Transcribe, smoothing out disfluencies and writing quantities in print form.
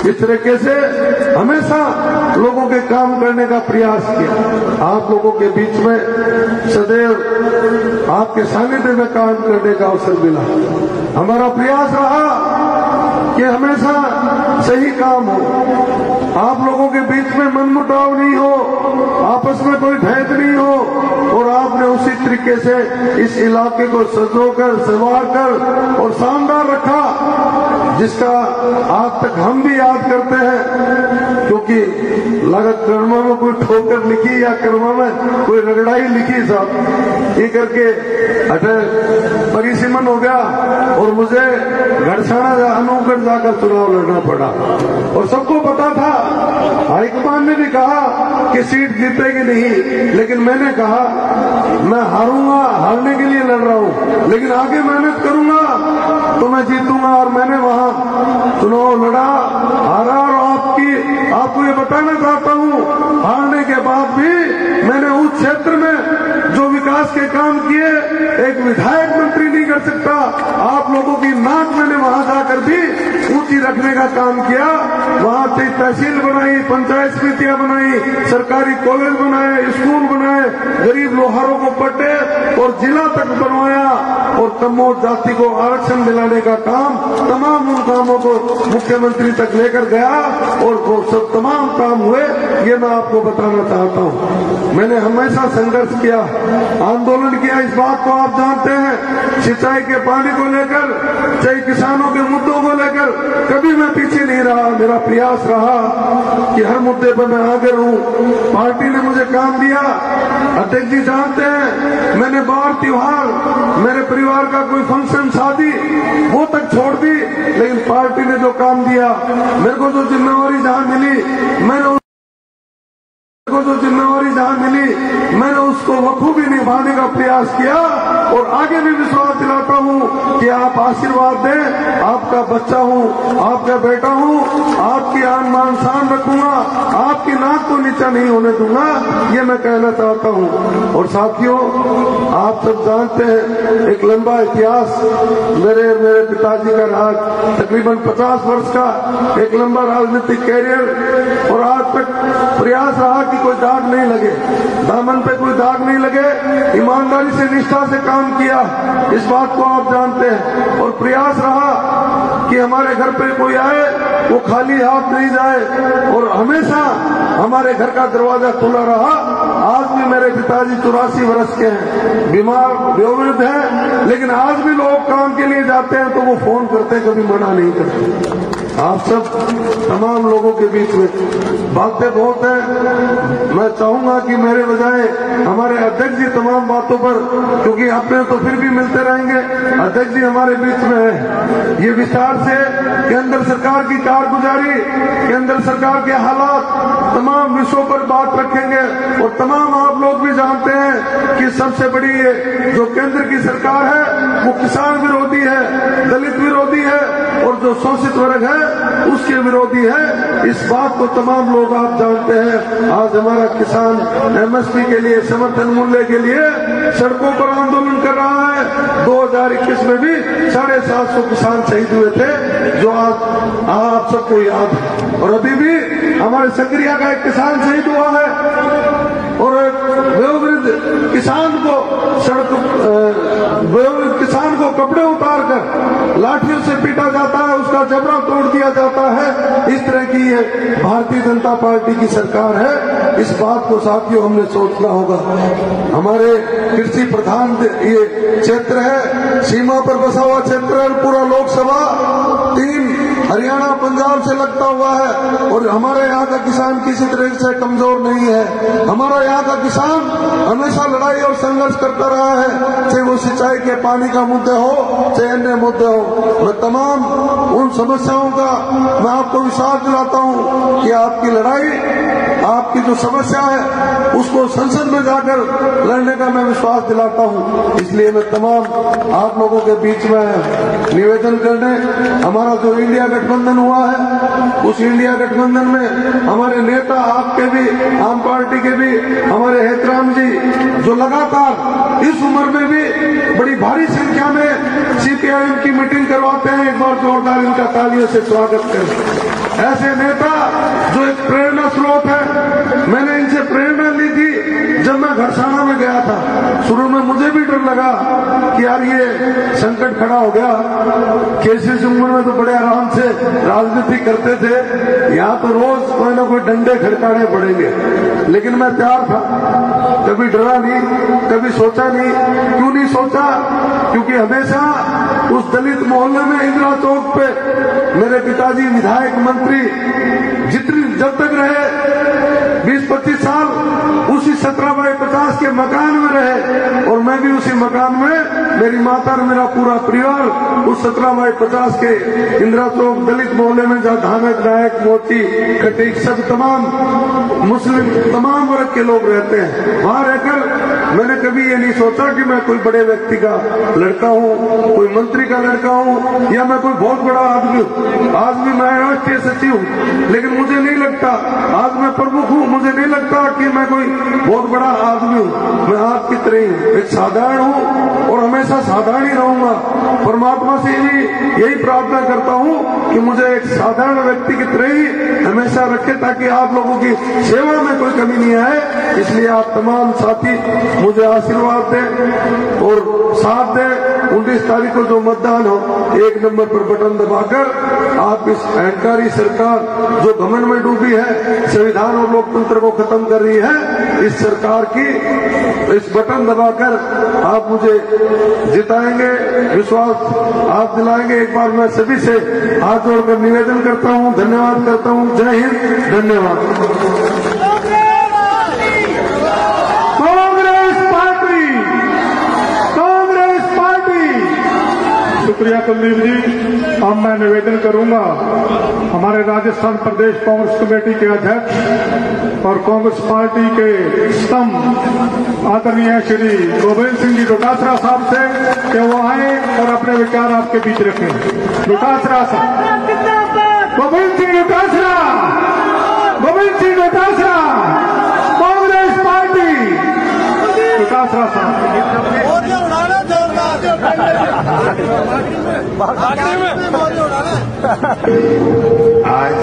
इस तरीके से हमेशा लोगों के काम करने का प्रयास किया। आप लोगों के बीच में सदैव आपके सानिध्य में काम करने का अवसर मिला। हमारा प्रयास रहा कि हमेशा सही काम हो, आप लोगों के बीच में मनमुटाव नहीं हो, आपस में कोई भेद नहीं हो, और आपने उसी तरीके से इस इलाके को सजोकर संवार कर और शानदार रखा, जिसका आज तक हम भी याद करते हैं। क्योंकि लागत कर्मों में कोई ठोकर लिखी या कर्मों में कोई रगड़ाई लिखी साहब, ये करके अटल परिसीमन हो गया और मुझे घड़साना अनूगढ़ जाकर चुनाव लड़ना पड़ा। और सबको पता था, हाईकमान ने भी कहा कि सीट जीतेगी नहीं, लेकिन मैंने कहा मैं हारूंगा, हारने के लिए लड़ रहा हूं, लेकिन आगे मेहनत करूंगा तो मैं जीतूंगा। और मैंने वहां चुनाव लड़ा, हारा, और आपको ये बताना चाहता हूं, हारने के बाद भी मैंने उस क्षेत्र में जो विकास के काम किए एक विधायक मंत्री नहीं कर सकता। आप लोगों की नाक मैंने वहां जाकर भी ऊंची रखने का काम किया। वहां से तहसील बनाई, पंचायत समितियां बनाई, सरकारी कॉलेज बनाए, स्कूल बनाए, गरीब लोहारों को पट्टे और जिला तक बनवाया, और तमोद जाति को आरक्षण दिलाने का काम, तमाम उन कामों को मुख्यमंत्री तक लेकर गया, और वो सब तमाम काम हुए। ये मैं आपको बताना चाहता हूं। मैंने हमेशा संघर्ष किया, आंदोलन किया, इस बात को आप जानते हैं। सिंचाई के पानी को लेकर, चाहे किसानों के मुद्दों को लेकर, कभी मैं पीछे नहीं रहा। मेरा प्रयास रहा कि हर मुद्दे पर मैं आगे रहूं। पार्टी ने मुझे काम दिया, अध्यक्ष जी जानते हैं, मैंने बार त्योहार, मेरे परिवार का कोई फंक्शन, शादी, वो तक छोड़ दी, लेकिन पार्टी ने जो काम दिया, मेरे को जो जिम्मेवारी जहां मिली, मैंने उसको बखूबी निभाने का प्रयास किया। और आगे भी विश्वास दिलाता हूं कि आप आशीर्वाद दें। आपका बच्चा हूं, आपका बेटा हूं, आपकी आन मान शान रखूंगा, आपकी नाक को नीचा नहीं होने दूंगा, ये मैं कहना चाहता हूं। और साथियों, आप सब जानते हैं, एक लंबा इतिहास मेरे पिताजी का रहा, तकरीबन 50 वर्ष का एक लंबा राजनीतिक कैरियर। और आज तक प्रयास रहा कि कोई दाग नहीं लगे, दामन पे कोई दाग नहीं लगे, ईमानदारी से, निष्ठा से काम किया, इस बात को आप जानते हैं। और प्रयास रहा कि हमारे घर पे कोई आए वो खाली हाथ नहीं जाए, और हमेशा हमारे घर का दरवाजा खुला रहा। आज भी मेरे पिताजी 84 वर्ष के हैं, बीमार, वयोवृद्ध हैं, लेकिन आज भी लोग काम के लिए जाते हैं तो वो फोन करते, कभी मना नहीं करते। आप सब तमाम लोगों के बीच में बातें बहुत हैं। मैं चाहूंगा कि मेरे बजाय हमारे अध्यक्ष जी तमाम बातों पर, क्योंकि अपने तो फिर भी मिलते रहेंगे, अध्यक्ष जी हमारे बीच में है, ये विस्तार से केंद्र सरकार की कारगुजारी, केंद्र सरकार के हालात, तमाम विषयों पर बात रखेंगे। और तमाम आप लोग भी जानते हैं कि सबसे बड़ी जो केंद्र की सरकार है वो किसान विरोधी है, दलित विरोधी है, और जो शोषित वर्ग है उसके विरोधी है। इस बात को तमाम लोग आप जानते हैं। आज हमारा किसान एमएसपी के लिए, समर्थन मूल्य के लिए सड़कों पर आंदोलन कर रहा है। 2021 में भी 750 किसान शहीद हुए थे, जो आज आप सबको याद है। और अभी भी हमारे सकरिया का एक किसान शहीद हुआ है, और वयोवृद्ध किसान को किसान को कपड़े उतार कर लाठियों से पीटा जाता है, उसका जबड़ा तोड़ दिया जाता है। इस तरह की ये भारतीय जनता पार्टी की सरकार है। इस बात को साथियों हमने सोचना होगा। हमारे कृषि प्रधान ये क्षेत्र है, सीमा पर बसा हुआ क्षेत्र है, पूरा लोकसभा 3 हरियाणा पंजाब से लगता हुआ है, और हमारे यहाँ का किसान किसी तरह से कमजोर नहीं है। हमारा यहाँ का किसान हमेशा लड़ाई और संघर्ष करता रहा है, चाहे वो सिंचाई के पानी का मुद्दा हो, चाहे अन्य मुद्दे हो। मैं तमाम उन समस्याओं का मैं आपको विश्वास दिलाता हूँ कि आपकी लड़ाई, आपकी जो समस्या है उसको संसद में जाकर लड़ने का मैं विश्वास दिलाता हूँ। इसलिए मैं तमाम आप लोगों के बीच में निवेदन करने, हमारा जो इंडिया गठबंधन हुआ है, उस इंडिया गठबंधन में हमारे नेता, आपके भी, आम पार्टी के भी, हमारे हेतराम जी, जो लगातार इस उम्र में भी बड़ी भारी संख्या में सीपीआईएम की मीटिंग करवाते हैं। एक बार जोरदार इनका तालियों से स्वागत करें। ऐसे नेता जो एक प्रेरणा स्रोत है। मैंने इनसे प्रेरणा ली थी जब मैं घरसाना में गया था। शुरू में मुझे भी डर लगा कि यार ये संकट खड़ा हो गया। केसी चुंबन में तो बड़े आराम से राजनीति करते थे, यहाँ तो रोज कोई ना कोई डंडे खड़काने पड़ेंगे। लेकिन मैं तैयार था, कभी डरा नहीं, कभी सोचा नहीं। क्यों नहीं सोचा? क्योंकि हमेशा उस दलित मोहल्ले में इंदिरा चौक पे मेरे पिताजी विधायक मंत्री जब तक रहे 20-25 साल उसी 17x50 के मकान में रहे, और मैं भी उसी मकान में, मेरी माता और मेरा पूरा परिवार उस 17x50 के इंदिरा चौक दलित मोहल्ले में जहाँ धानक नायक मोची खटीक सब तमाम मुस्लिम तमाम वर्ग के लोग रहते हैं, वहां रहकर मैंने कभी ये नहीं सोचा कि मैं कोई बड़े व्यक्ति का लड़का हूँ, कोई मंत्री का लड़का हूँ, या मैं कोई बहुत बड़ा आदमी हूँ। आज भी मैं राष्ट्रीय सचिव हूँ, लेकिन मुझे नहीं लगता, आज मैं प्रमुख हूँ, मुझे नहीं लगता कि मैं कोई बहुत बड़ा आदमी हूँ। मैं आपकी तरह ही हूँ, एक साधारण हूँ और हमेशा साधारण ही रहूंगा। परमात्मा से भी यही प्रार्थना करता हूँ कि मुझे एक साधारण व्यक्ति की तरह ही हमेशा रखे, ताकि आप लोगों की सेवा में कोई कमी नहीं आए। इसलिए आप तमाम साथी मुझे आशीर्वाद दें और साथ दें। 19 तारीख को जो मतदान हो, 1 नंबर पर बटन दबाकर आप इस अहंकारी सरकार जो घमंड में डूबी है, संविधान और लोकतंत्र को खत्म कर रही है, इस सरकार की इस बटन दबाकर आप मुझे जिताएंगे, विश्वास आप दिलाएंगे। एक बार मैं सभी से हाथ जोड़कर निवेदन करता हूं, धन्यवाद करता हूं। जय हिंद, धन्यवाद। शुक्रिया कुलदीप जी। अब मैं निवेदन करूंगा हमारे राजस्थान प्रदेश कांग्रेस कमेटी के अध्यक्ष और कांग्रेस पार्टी के स्तंभ आदरणीय श्री गोविंद सिंह जी डोटासरा साहब से कि वो आए और अपने विचार आपके बीच रखें। डोटासरा साहब, गोविंद सिंह डोटासरा, गोविंद सिंह डोटासरा, कांग्रेस पार्टी, डोटासरा साहब। आज